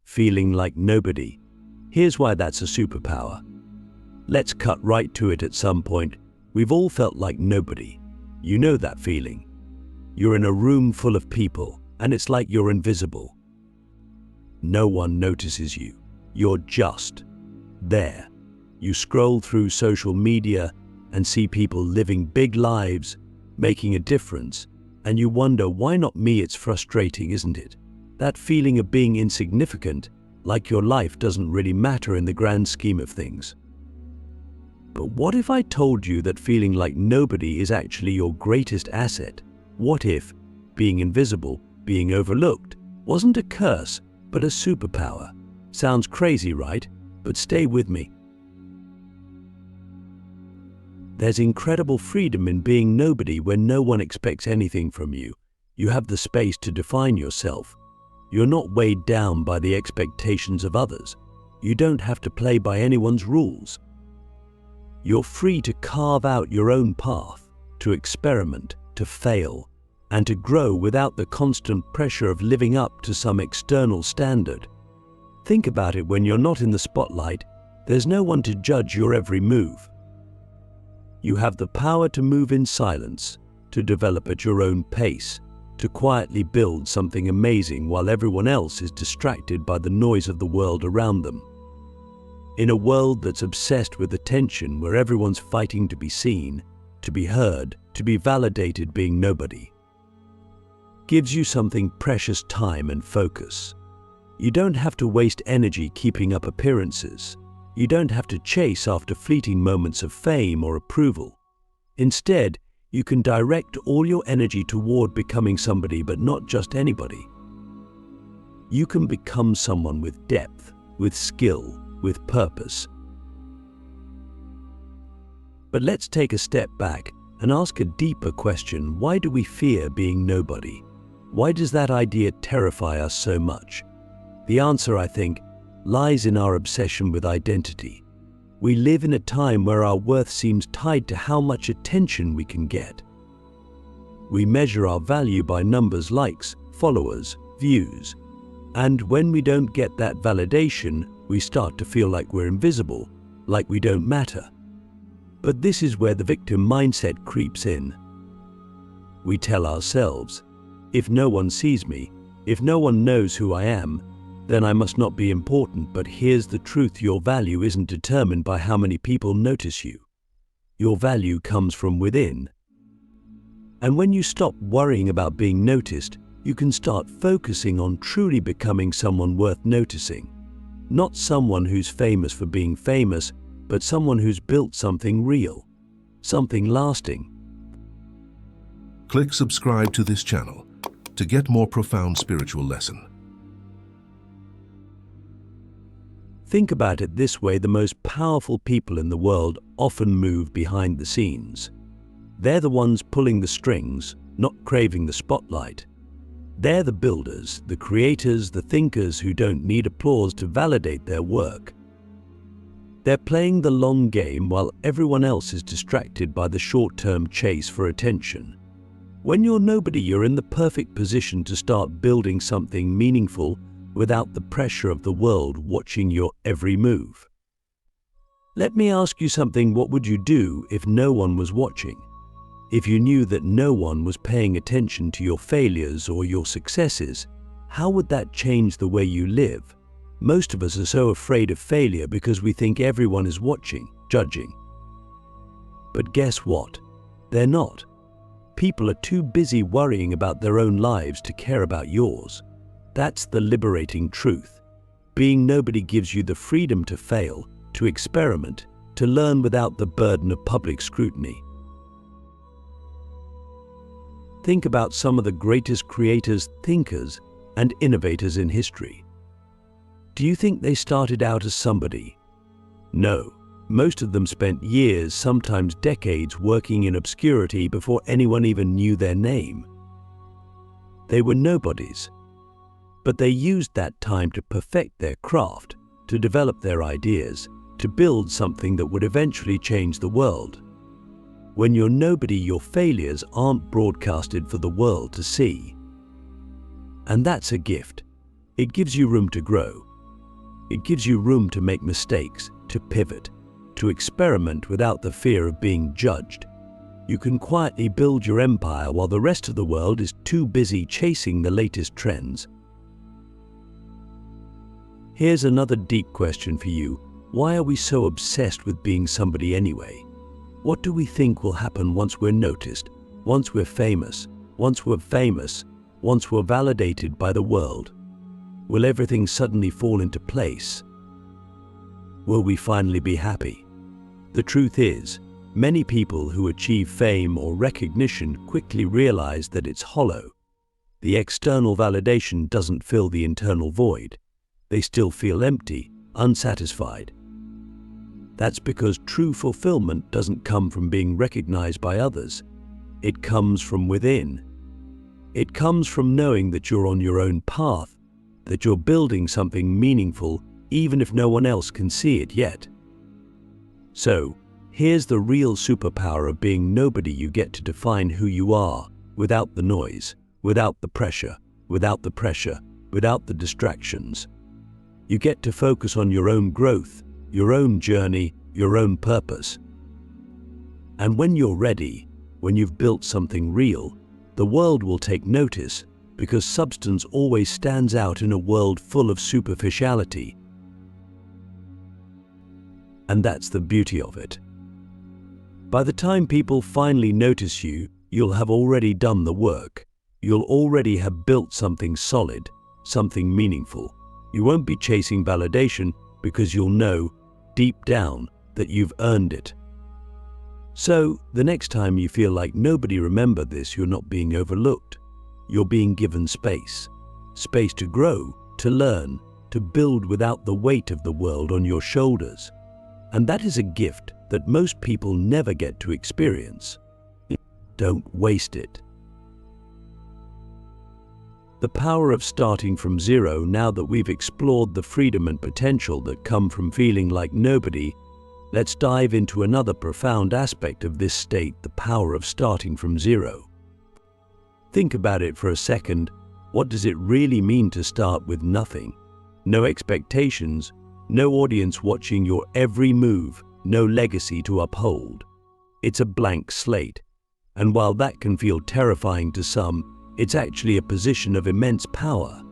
feeling like nobody. Here's why that's a superpower. Let's cut right to it. At some point, we've all felt like nobody. You know that feeling. You're in a room full of people, and it's like you're invisible. No one notices you. You're just there. You scroll through social media and see people living big lives, making a difference, and you wonder, why not me? It's frustrating, isn't it? That feeling of being insignificant, like your life doesn't really matter in the grand scheme of things. But what if I told you that feeling like nobody is actually your greatest asset? What if being invisible, being overlooked, wasn't a curse, but a superpower? Sounds crazy, right? But stay with me. There's incredible freedom in being nobody when no one expects anything from you. You have the space to define yourself. You're not weighed down by the expectations of others. You don't have to play by anyone's rules. You're free to carve out your own path, to experiment, to fail, and to grow without the constant pressure of living up to some external standard. Think about it: when you're not in the spotlight, there's no one to judge your every move. You have the power to move in silence, to develop at your own pace, to quietly build something amazing while everyone else is distracted by the noise of the world around them. In a world that's obsessed with attention, where everyone's fighting to be seen, to be heard, to be validated, being nobody gives you something precious: time and focus. You don't have to waste energy keeping up appearances. You don't have to chase after fleeting moments of fame or approval. Instead, you can direct all your energy toward becoming somebody, but not just anybody. You can become someone with depth, with skill, with purpose. But let's take a step back and ask a deeper question. Why do we fear being nobody? Why does that idea terrify us so much? The answer, I think, lies in our obsession with identity. We live in a time where our worth seems tied to how much attention we can get. We measure our value by numbers, likes, followers, views. And when we don't get that validation, we start to feel like we're invisible, like we don't matter. But this is where the victim mindset creeps in. We tell ourselves, if no one sees me, if no one knows who I am, then I must not be important. But here's the truth: your value isn't determined by how many people notice you. Your value comes from within. And when you stop worrying about being noticed, you can start focusing on truly becoming someone worth noticing. Not someone who's famous for being famous, but someone who's built something real, something lasting. Click subscribe to this channel to get more profound spiritual lesson. Think about it this way: the most powerful people in the world often move behind the scenes. They're the ones pulling the strings, not craving the spotlight. They're the builders, the creators, the thinkers who don't need applause to validate their work. They're playing the long game while everyone else is distracted by the short-term chase for attention. When you're nobody, you're in the perfect position to start building something meaningful without the pressure of the world watching your every move. Let me ask you something: what would you do if no one was watching? If you knew that no one was paying attention to your failures or your successes, how would that change the way you live? Most of us are so afraid of failure because we think everyone is watching, judging. But guess what? They're not. People are too busy worrying about their own lives to care about yours. That's the liberating truth. Being nobody gives you the freedom to fail, to experiment, to learn without the burden of public scrutiny. Think about some of the greatest creators, thinkers, and innovators in history. Do you think they started out as somebody? No. Most of them spent years, sometimes decades, working in obscurity before anyone even knew their name. They were nobodies. But they used that time to perfect their craft, to develop their ideas, to build something that would eventually change the world. When you're nobody, your failures aren't broadcasted for the world to see. And that's a gift. It gives you room to grow, It gives you room to make mistakes, to pivot, to experiment without the fear of being judged. You can quietly build your empire while the rest of the world is too busy chasing the latest trends. Here's another deep question for you. Why are we so obsessed with being somebody anyway? What do we think will happen once we're noticed, once we're famous, once we're validated by the world? Will everything suddenly fall into place? Will we finally be happy? The truth is, many people who achieve fame or recognition quickly realize that it's hollow. The external validation doesn't fill the internal void. They still feel empty, unsatisfied. That's because true fulfillment doesn't come from being recognized by others. It comes from within. It comes from knowing that you're on your own path, that you're building something meaningful even if no one else can see it yet. So, here's the real superpower of being nobody. You get to define who you are without the noise, without the pressure, without the distractions. You get to focus on your own growth, your own journey, your own purpose. And when you're ready, when you've built something real, the world will take notice, because substance always stands out in a world full of superficiality. And that's the beauty of it. By the time people finally notice you, you'll have already done the work. You'll already have built something solid, something meaningful. You won't be chasing validation because you'll know, deep down, that you've earned it. So, the next time you feel like nobody remembered this, you're not being overlooked. You're being given space. Space to grow, to learn, to build without the weight of the world on your shoulders. And that is a gift that most people never get to experience. Don't waste it. The power of starting from zero. Now that we've explored the freedom and potential that come from feeling like nobody, let's dive into another profound aspect of this state, the power of starting from zero. Think about it for a second. What does it really mean to start with nothing? No expectations, no audience watching your every move, no legacy to uphold. It's a blank slate. And while that can feel terrifying to some, it's actually a position of immense power.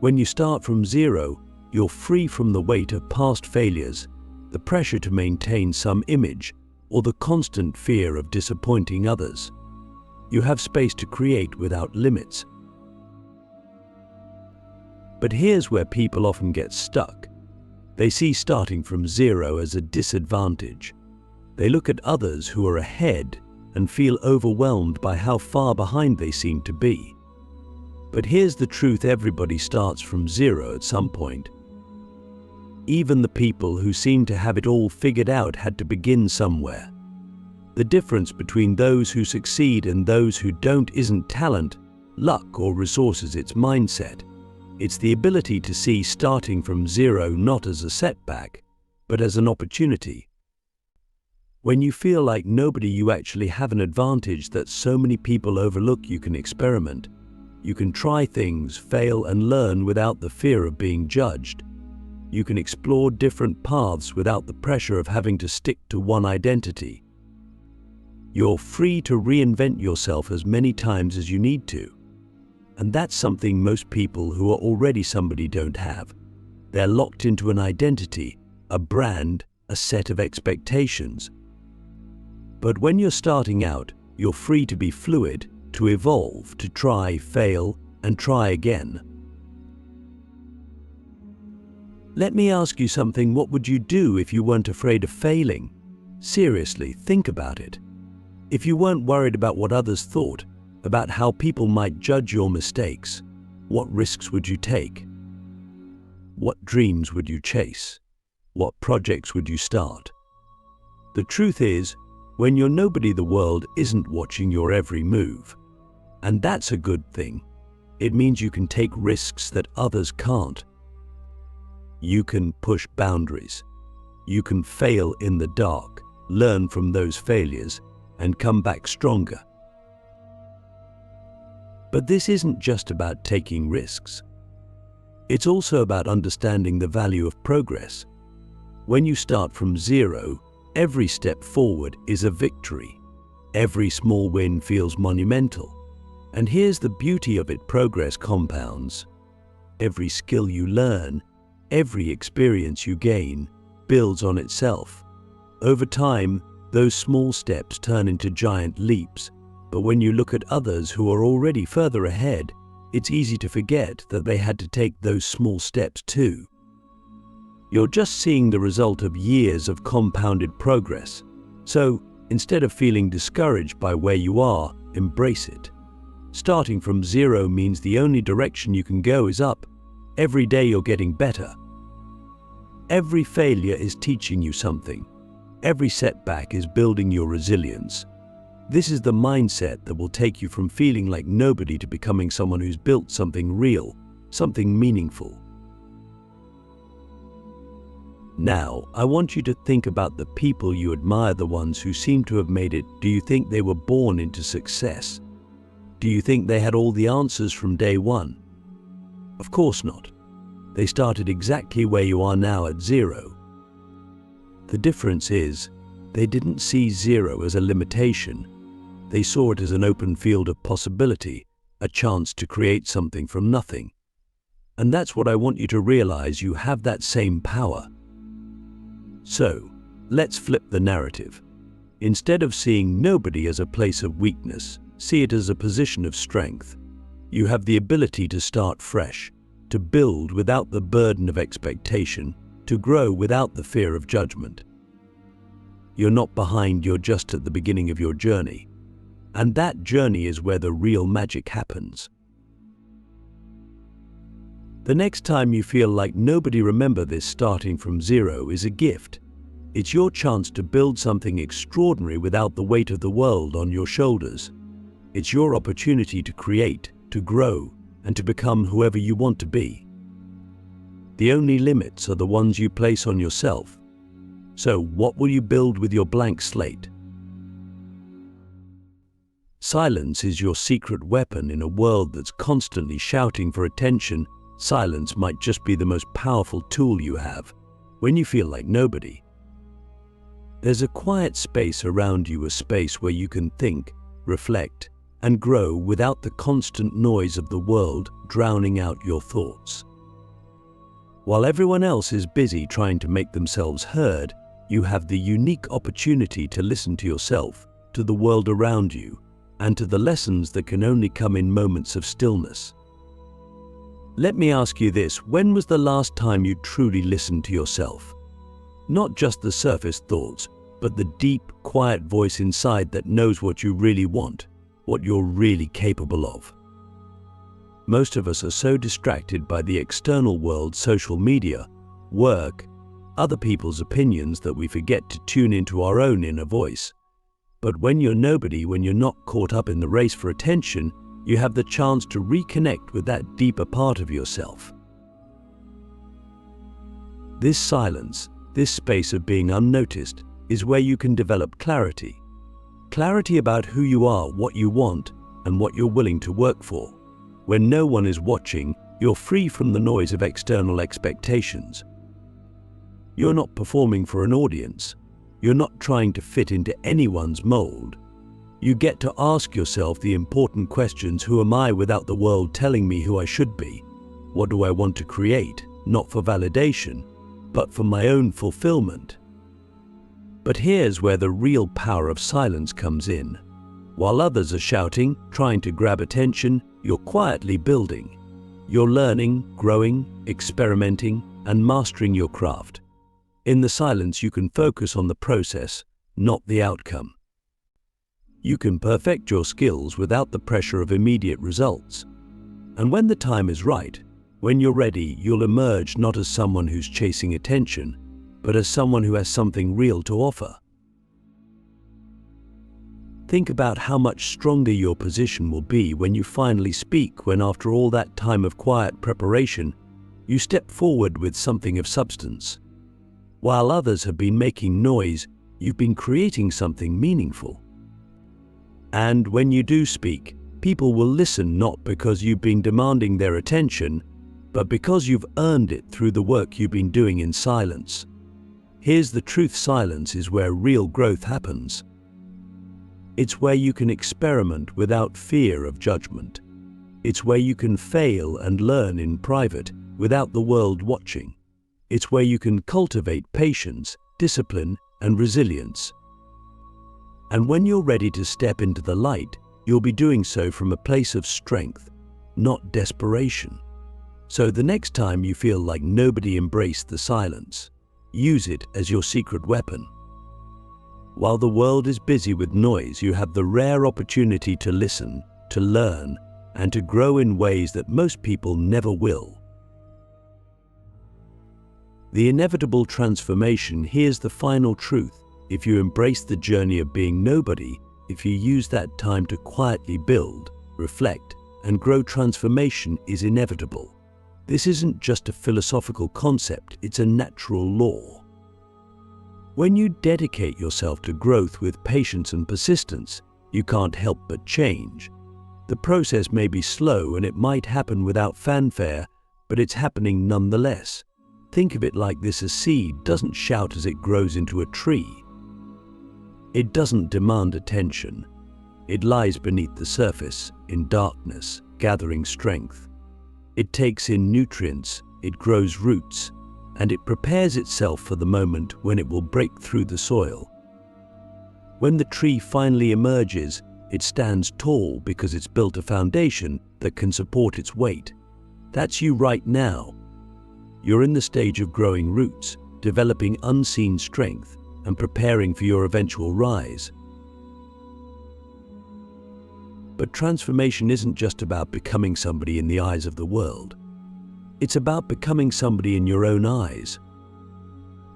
When you start from zero, you're free from the weight of past failures, the pressure to maintain some image, or the constant fear of disappointing others. You have space to create without limits. But here's where people often get stuck. They see starting from zero as a disadvantage. They look at others who are ahead and feel overwhelmed by how far behind they seem to be. But here's the truth: everybody starts from zero at some point. Even the people who seem to have it all figured out had to begin somewhere. The difference between those who succeed and those who don't isn't talent, luck, or resources, it's mindset. It's the ability to see starting from zero not as a setback, but as an opportunity. When you feel like nobody, you actually have an advantage that so many people overlook. You can experiment. You can try things, fail, and learn without the fear of being judged. You can explore different paths without the pressure of having to stick to one identity. You're free to reinvent yourself as many times as you need to. And that's something most people who are already somebody don't have. They're locked into an identity, a brand, a set of expectations. But when you're starting out, you're free to be fluid, to evolve, to try, fail, and try again. Let me ask you something. What would you do if you weren't afraid of failing? Seriously, think about it. If you weren't worried about what others thought, about how people might judge your mistakes, what risks would you take? What dreams would you chase? What projects would you start? The truth is, when you're nobody, the world isn't watching your every move. And that's a good thing. It means you can take risks that others can't. You can push boundaries. You can fail in the dark, learn from those failures, and come back stronger. But this isn't just about taking risks. It's also about understanding the value of progress. When you start from zero, every step forward is a victory. Every small win feels monumental. And here's the beauty of it: progress compounds. Every skill you learn, every experience you gain, builds on itself. Over time, those small steps turn into giant leaps. But when you look at others who are already further ahead, it's easy to forget that they had to take those small steps too. You're just seeing the result of years of compounded progress. So, instead of feeling discouraged by where you are, embrace it. Starting from zero means the only direction you can go is up. Every day you're getting better. Every failure is teaching you something. Every setback is building your resilience. This is the mindset that will take you from feeling like nobody to becoming someone who's built something real, something meaningful. Now, I want you to think about the people you admire, the ones who seem to have made it. Do you think they were born into success? Do you think they had all the answers from day one? Of course not. They started exactly where you are now, at zero. The difference is, they didn't see zero as a limitation. They saw it as an open field of possibility, a chance to create something from nothing. And that's what I want you to realize: you have that same power. So, let's flip the narrative. Instead of seeing nobody as a place of weakness, see it as a position of strength. You have the ability to start fresh, to build without the burden of expectation, to grow without the fear of judgment. You're not behind, you're just at the beginning of your journey. And that journey is where the real magic happens. The next time you feel like nobody, remember this: starting from zero is a gift. It's your chance to build something extraordinary without the weight of the world on your shoulders. It's your opportunity to create, to grow, and to become whoever you want to be. The only limits are the ones you place on yourself. So, what will you build with your blank slate? Silence is your secret weapon in a world that's constantly shouting for attention. Silence might just be the most powerful tool you have when you feel like nobody. There's a quiet space around you, a space where you can think, reflect, and grow without the constant noise of the world drowning out your thoughts. While everyone else is busy trying to make themselves heard, you have the unique opportunity to listen to yourself, to the world around you, and to the lessons that can only come in moments of stillness. Let me ask you this: when was the last time you truly listened to yourself? Not just the surface thoughts, but the deep, quiet voice inside that knows what you really want, what you're really capable of. Most of us are so distracted by the external world, social media, work, other people's opinions, that we forget to tune into our own inner voice. But when you're nobody, when you're not caught up in the race for attention, you have the chance to reconnect with that deeper part of yourself. This silence, this space of being unnoticed, is where you can develop clarity. Clarity about who you are, what you want, and what you're willing to work for. When no one is watching, you're free from the noise of external expectations. You're not performing for an audience. You're not trying to fit into anyone's mold. You get to ask yourself the important questions: who am I without the world telling me who I should be? What do I want to create, not for validation, but for my own fulfillment? But here's where the real power of silence comes in. While others are shouting, trying to grab attention, you're quietly building. You're learning, growing, experimenting, and mastering your craft. In the silence, you can focus on the process, not the outcome. You can perfect your skills without the pressure of immediate results. And when the time is right, when you're ready, you'll emerge not as someone who's chasing attention, but as someone who has something real to offer. Think about how much stronger your position will be when you finally speak, when after all that time of quiet preparation, you step forward with something of substance. While others have been making noise, you've been creating something meaningful. And when you do speak, people will listen, not because you've been demanding their attention, but because you've earned it through the work you've been doing in silence. Here's the truth: silence is where real growth happens. It's where you can experiment without fear of judgment. It's where you can fail and learn in private without the world watching. It's where you can cultivate patience, discipline, and resilience. And when you're ready to step into the light, you'll be doing so from a place of strength, not desperation. So the next time you feel like nobody embraced the silence, use it as your secret weapon. While the world is busy with noise, you have the rare opportunity to listen, to learn, and to grow in ways that most people never will. The inevitable transformation: here's the final truth. If you embrace the journey of being nobody, if you use that time to quietly build, reflect, and grow, transformation is inevitable. This isn't just a philosophical concept, it's a natural law. When you dedicate yourself to growth with patience and persistence, you can't help but change. The process may be slow and it might happen without fanfare, but it's happening nonetheless. Think of it like this: a seed doesn't shout as it grows into a tree. It doesn't demand attention. It lies beneath the surface, in darkness, gathering strength. It takes in nutrients, it grows roots, and it prepares itself for the moment when it will break through the soil. When the tree finally emerges, it stands tall because it's built a foundation that can support its weight. That's you right now. You're in the stage of growing roots, developing unseen strength, and preparing for your eventual rise. But transformation isn't just about becoming somebody in the eyes of the world. It's about becoming somebody in your own eyes.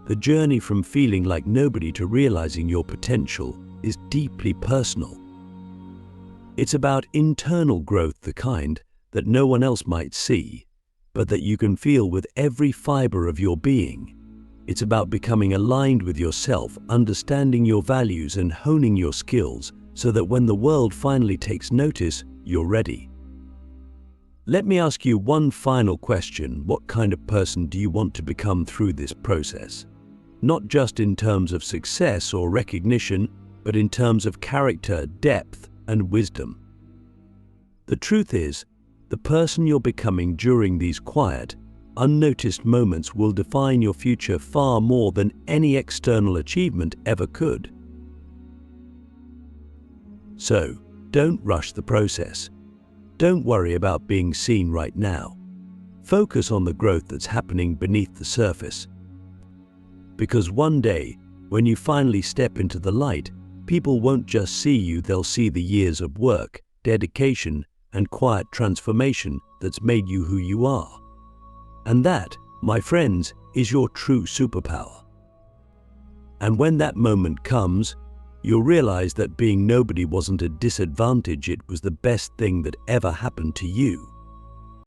The journey from feeling like nobody to realizing your potential is deeply personal. It's about internal growth, the kind that no one else might see, but that you can feel with every fiber of your being. It's about becoming aligned with yourself, understanding your values, and honing your skills so that when the world finally takes notice, you're ready. Let me ask you one final question. What kind of person do you want to become through this process? Not just in terms of success or recognition, but in terms of character, depth, and wisdom. The truth is, the person you're becoming during these quiet, unnoticed moments will define your future far more than any external achievement ever could. So, don't rush the process. Don't worry about being seen right now. Focus on the growth that's happening beneath the surface. Because one day, when you finally step into the light, people won't just see you, they'll see the years of work, dedication, and quiet transformation that's made you who you are. And that, my friends, is your true superpower. And when that moment comes, you'll realize that being nobody wasn't a disadvantage, it was the best thing that ever happened to you.